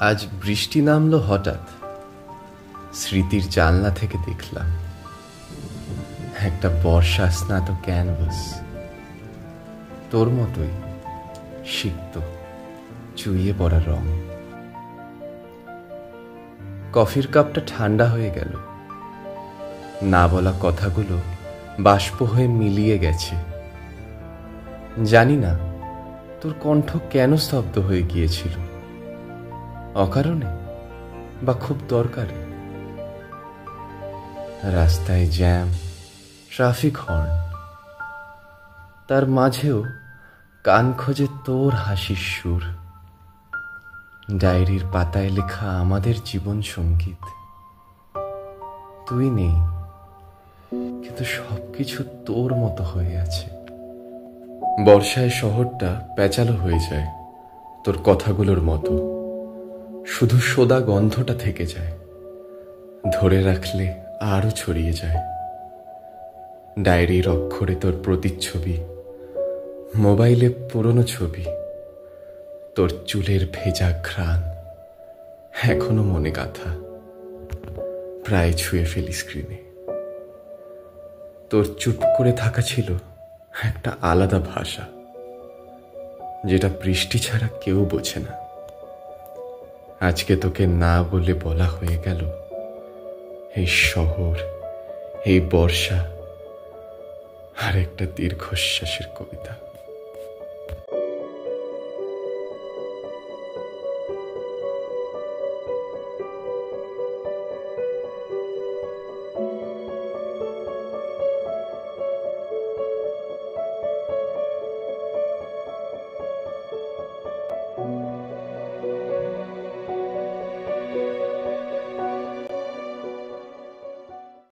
আজ বৃষ্টি নামলো হঠাৎ। স্মৃতির জানলা থেকে দেখলাম একটা বর্ষা স্নাত ক্যানভাস, তোর মতোই সিক্ত চুইয়ে পড়া রং। কফির কাপটা ঠান্ডা হয়ে গেল, না বলা কথাগুলো বাষ্প হয়ে মিলিয়ে গেছে। জানি না তোর কণ্ঠ কেন স্তব্ধ হয়ে গিয়েছিল, অকারণে বা খুব দরকারে। রাস্তায় জ্যাম, ট্রাফিক হর্ন, তার মাঝেও কান খোঁজে তোর হাসির সুর। ডায়েরির পাতায় লেখা আমাদের জীবন সঙ্গীত। তুই নেই, কিন্তু সবকিছু তোর মতো হয়ে আছে। বর্ষায় শহরটা প্যাঁচালো হয়ে যায় তোর কথাগুলোর মতো, শুধু সোদা গন্ধটা থেকে যায়, ধরে রাখলে আরো ছড়িয়ে যায়। ডায়েরির অক্ষরে তোর প্রতিচ্ছবি, মোবাইলে পুরনো ছবি, তোর চুলের ভেজা ঘ্রাণ এখনো মনে গাথা, প্রায় ছুঁয়ে ফেলি স্ক্রিনে। তোর চুপ করে থাকা ছিল একটা আলাদা ভাষা, যেটা বৃষ্টি ছাড়া কেউ বোঝে না। আজকে তোকে না বলে বলা হয়ে গেল এই শহর, এই বর্ষা আর একটা দীর্ঘশ্বাসের কবিতা।